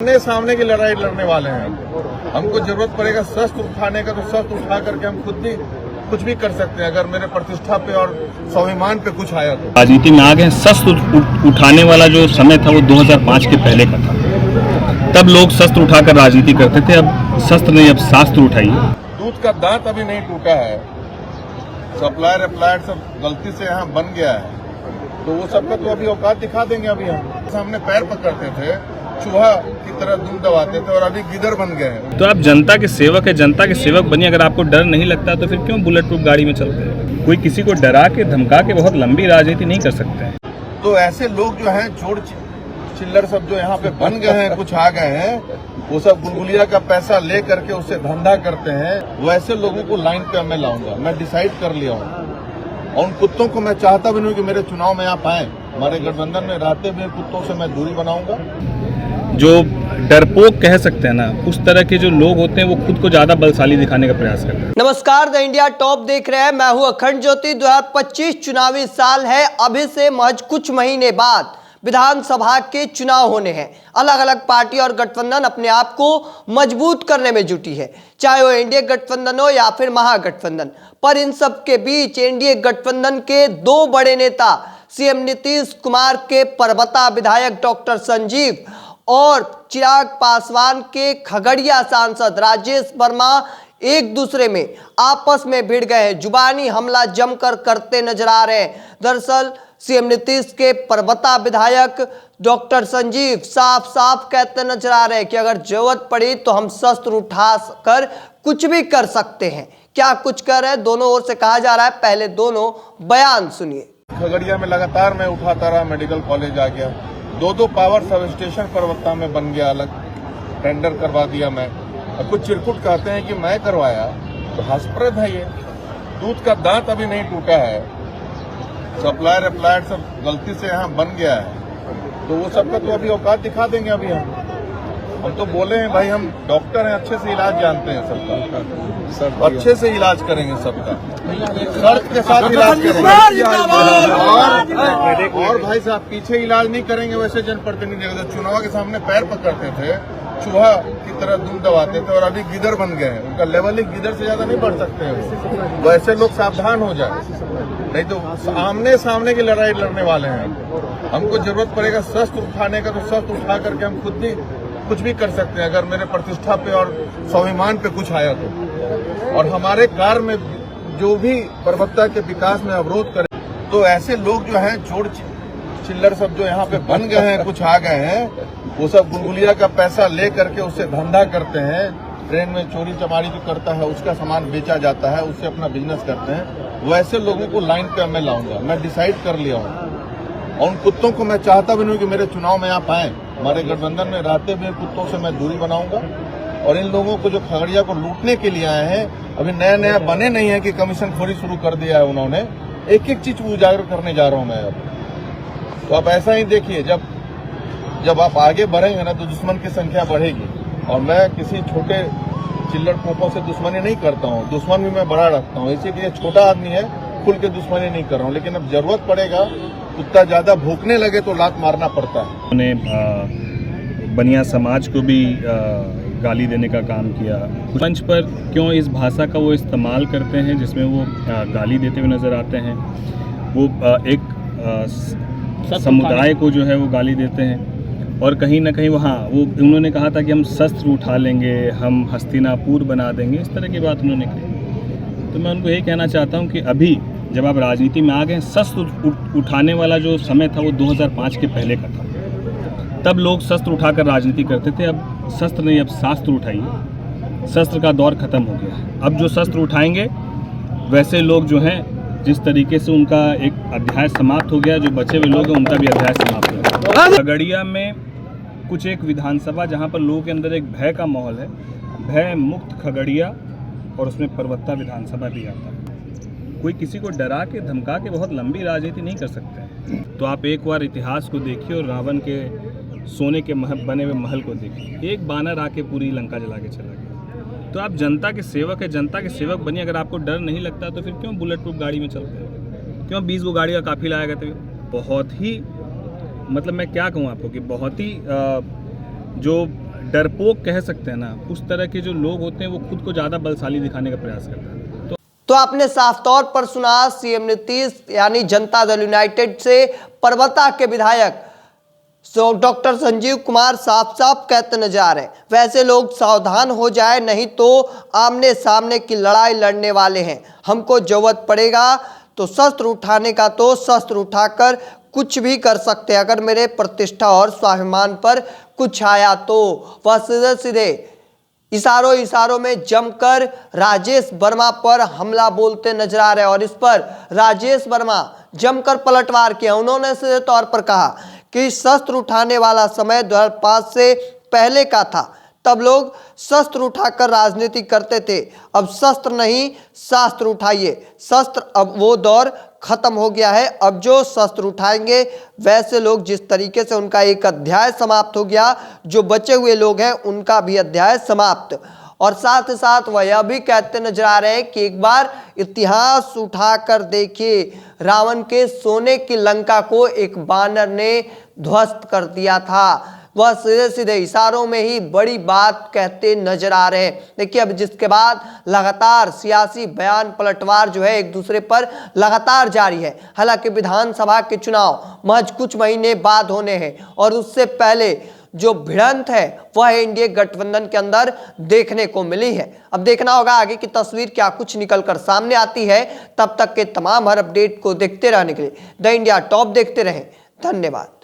सामने सामने की लड़ाई लड़ने वाले हैं। हमको जरूरत पड़ेगा शस्त्र उठाने का, तो शस्त्र उठा करके हम खुद भी कुछ भी कर सकते हैं, अगर मेरे प्रतिष्ठा पे और स्वाभिमान पे कुछ आया तो। राजनीति में आ गए। शस्त्र उठाने वाला जो समय था वो 2005 के पहले का था। तब लोग शस्त्र उठाकर राजनीति करते थे। अब शस्त्र नहीं, अब शास्त्र उठाइए। दूध का दांत अभी नहीं टूटा है, सप्लायर अप्लायर सब गलती से यहाँ बन गया है, तो वो सबका तो अभी औकात दिखा देंगे। अभी हम सामने पैर पकड़ते थे, चूहा की तरह दूध दबाते थे, और अभी गिदड़ बन गए हैं। तो आप जनता के सेवक है, जनता के सेवक बनिए। अगर आपको डर नहीं लगता तो फिर क्यों बुलेट प्रूफ गाड़ी में चलते हैं? कोई किसी को डरा के धमका के बहुत लंबी राजनीति नहीं कर सकते हैं। तो ऐसे लोग जो हैं चोर चिल्लर सब जो यहाँ पे बन गए हैं, कुछ आ गए हैं, वो सब गुलगुलिया का पैसा ले करके उससे धंधा करते हैं। वैसे लोगों को लाइन पे मैं लाऊंगा, मैं डिसाइड कर लिया हूँ। और उन कुत्तों को मैं चाहता भी नहीं कि मेरे चुनाव में आप आए। हमारे गठबंधन में रहते हुए कुत्तों से मैं दूरी बनाऊंगा। जो डरपोक कह सकते हैं ना, उस तरह के जो लोग होते हैं वो खुद को ज्यादा बलशाली दिखाने का प्रयास करते हैं। नमस्कार, द इंडिया टॉप देख रहे हैं। मैं हूं अखंड ज्योति। 2025 चुनावी साल है। अभी से महज कुछ महीने बाद विधानसभा के चुनाव होने हैं। अलग अलग पार्टी और गठबंधन अपने आप को मजबूत करने में जुटी है, चाहे वो एनडीए गठबंधन हो या फिर महागठबंधन। पर इन सब के बीच एनडीए गठबंधन के दो बड़े नेता सीएम नीतीश कुमार के परबता विधायक डॉक्टर संजीव और चिराग पासवान के खगड़िया सांसद राजेश वर्मा एक दूसरे में आपस में भिड़ गए हैं। जुबानी हमला जमकर करते नजर आ रहे हैं। दरअसल सीएम नीतीश के परबता विधायक डॉक्टर संजीव साफ साफ कहते नजर आ रहे हैं कि अगर जरूरत पड़ी तो हम शस्त्र उठा कर कुछ भी कर सकते हैं। क्या कुछ कर रहे हैं, दोनों ओर से कहा जा रहा है। पहले दोनों बयान सुनिए। खगड़िया में लगातार मैं उठाता रहा, मेडिकल कॉलेज आ गया, दो पावर सब स्टेशन परबत्ता में बन गया, अलग टेंडर करवा दिया मैं। और कुछ चिरकुट कहते हैं कि मैं करवाया, तो हास्यप्रद है ये। दूध का दांत अभी नहीं टूटा है, सप्लायर अप्लायर सब गलती से यहाँ बन गया है, तो वो सबका तो अभी औकात दिखा देंगे। अभी हम तो बोले हैं भाई, हम डॉक्टर हैं, अच्छे से इलाज जानते हैं सबका, अच्छे से इलाज करेंगे सबका, शर्त के साथ इलाज करेंगे। और भाई साहब पीछे इलाज नहीं करेंगे वैसे जनप्रतिनिधि। अगर चुनाव के सामने पैर पकड़ते थे, चूहा की तरह दूध दबाते थे, और अभी गिदड़ बन गए हैं। उनका लेवल ही गिदड़ से ज्यादा नहीं बढ़ सकते हैं। वैसे लोग सावधान हो जाए, नहीं तो सामने सामने की लड़ाई लड़ने वाले हैं। हमको जरूरत पड़ेगा शस्त्र उठाने का, तो शस्त्र उठा करके हम खुद भी कुछ भी कर सकते हैं, अगर मेरे प्रतिष्ठा पे और स्वाभिमान पे कुछ आया तो। और हमारे कार्य में जो भी परबत्ता के विकास में अवरोध करे, तो ऐसे लोग जो हैं चोर चिल्लर सब जो यहाँ पे बन गए हैं, कुछ आ गए हैं, वो सब गुलगुलिया का पैसा ले करके उससे धंधा करते हैं। ट्रेन में चोरी चमारी जो करता है उसका सामान बेचा जाता है, उससे अपना बिजनेस करते हैं। वैसे लोगों को लाइन पे मैं लाऊंगा, मैं डिसाइड कर लिया हूँ। और उन कुत्तों को मैं चाहता भी नहीं कि मेरे चुनाव में आप आए। हमारे गठबंधन में रहते हुए कुत्तों से मैं दूरी बनाऊंगा। और इन लोगों को जो खगड़िया को लूटने के लिए आए हैं, अभी नया नया बने नहीं है कि कमीशन खोरी शुरू कर दिया है उन्होंने। एक एक चीज उजागर करने जा रहा हूं मैं अब। तो आप ऐसा ही देखिए, जब आप आगे बढ़ेंगे ना तो दुश्मन की संख्या बढ़ेगी। और मैं किसी छोटे चिल्लर पोपों से दुश्मनी नहीं करता हूँ, दुश्मन भी मैं बड़ा रखता हूँ। इसीलिए छोटा आदमी है, खुल के दुश्मनी नहीं कर रहा हूँ। लेकिन अब जरूरत पड़ेगा, कुत्ता ज्यादा भूखने लगे तो लात मारना पड़ता है। उन्होंने बनिया समाज को भी गाली देने का काम किया। मंच पर क्यों इस भाषा का वो इस्तेमाल करते हैं जिसमें वो गाली देते हुए नजर आते हैं। वो एक समुदाय को जो है वो गाली देते हैं। और कहीं ना कहीं वो उन्होंने कहा था कि हम शस्त्र उठा लेंगे, हम हस्तिनापुर बना देंगे, इस तरह की बात उन्होंने कही। तो मैं उनको यही कहना चाहता हूँ कि अभी जब आप राजनीति में आ गए, शस्त्र उठाने वाला जो समय था वो 2005 के पहले का था। तब लोग शस्त्र उठाकर राजनीति करते थे। अब शस्त्र नहीं, अब शास्त्र उठाइए। शस्त्र का दौर खत्म हो गया है। अब जो शस्त्र उठाएंगे वैसे लोग जो हैं, जिस तरीके से उनका एक अध्याय समाप्त हो गया, जो बचे हुए लोग हैं उनका भी अध्याय समाप्त हो गया। खगड़िया में कुछ एक विधानसभा जहाँ पर लोगों के अंदर एक भय का माहौल है, भय मुक्त खगड़िया, और उसमें परबत्ता विधानसभा भी आता है। कोई किसी को डरा के धमका के बहुत लंबी राजनीति नहीं कर सकते हैं। तो आप एक बार इतिहास को देखिए और रावण के सोने के बने हुए महल को देखिए। एक बानर आके पूरी लंका जला के चला गया। तो आप जनता के सेवक है, जनता के सेवक बनिए। अगर आपको डर नहीं लगता तो फिर क्यों बुलेट प्रूफ गाड़ी में चलते हैं? क्यों 20 गो गाड़ी का काफिला आएगा? तो बहुत ही मतलब मैं क्या कहूँ आपको कि बहुत ही जो डरपोक कह सकते हैं ना, उस तरह के जो लोग होते हैं वो खुद को ज़्यादा बलशाली दिखाने का प्रयास करते हैं। तो आपने साफ तौर पर सुना, सीएम नीतीश यानी जनता दल यूनाइटेड से परबत्ता के विधायक डॉक्टर संजीव कुमार साफ साफ कहते नजर आ रहे हैं, वैसे लोग सावधान हो जाए, नहीं तो आमने सामने की लड़ाई लड़ने वाले हैं। हमको जरूरत पड़ेगा तो शस्त्र उठाने का, तो शस्त्र उठाकर कुछ भी कर सकते हैं। अगर मेरे प्रतिष्ठा और स्वाभिमान पर कुछ आया तो वह सीधे सीधे इशारों में जमकर राजेश वर्मा पर हमला बोलते नजर आ रहे हैं। और इस पर राजेश वर्मा जमकर पलटवार किया। उन्होंने सीधे तौर पर कहा कि शस्त्र उठाने वाला समय 2005 से पहले का था, तब लोग शस्त्र उठाकर राजनीति करते थे। अब शस्त्र नहीं, शास्त्र उठाइए। शस्त्र अब वो दौर खत्म हो गया है। अब जो शस्त्र उठाएंगे वैसे लोग, जिस तरीके से उनका एक अध्याय समाप्त हो गया, जो बचे हुए लोग हैं उनका भी अध्याय समाप्त। और साथ ही साथ वह यह भी कहते नजर आ रहे हैं कि एक बार इतिहास उठाकर देखिए, रावण के सोने की लंका को एक बानर ने ध्वस्त कर दिया था। वह सीधे सीधे इशारों में ही बड़ी बात कहते नजर आ रहे हैं। देखिए, अब जिसके बाद लगातार सियासी बयान पलटवार जो है एक दूसरे पर लगातार जारी है। हालांकि विधानसभा के चुनाव महज कुछ महीने बाद होने हैं और उससे पहले जो भिड़ंत है वह एनडीए गठबंधन के अंदर देखने को मिली है। अब देखना होगा आगे की तस्वीर क्या कुछ निकलकर सामने आती है। तब तक के तमाम हर अपडेट को देखते रहने के लिए द इंडिया टॉप देखते रहें। धन्यवाद।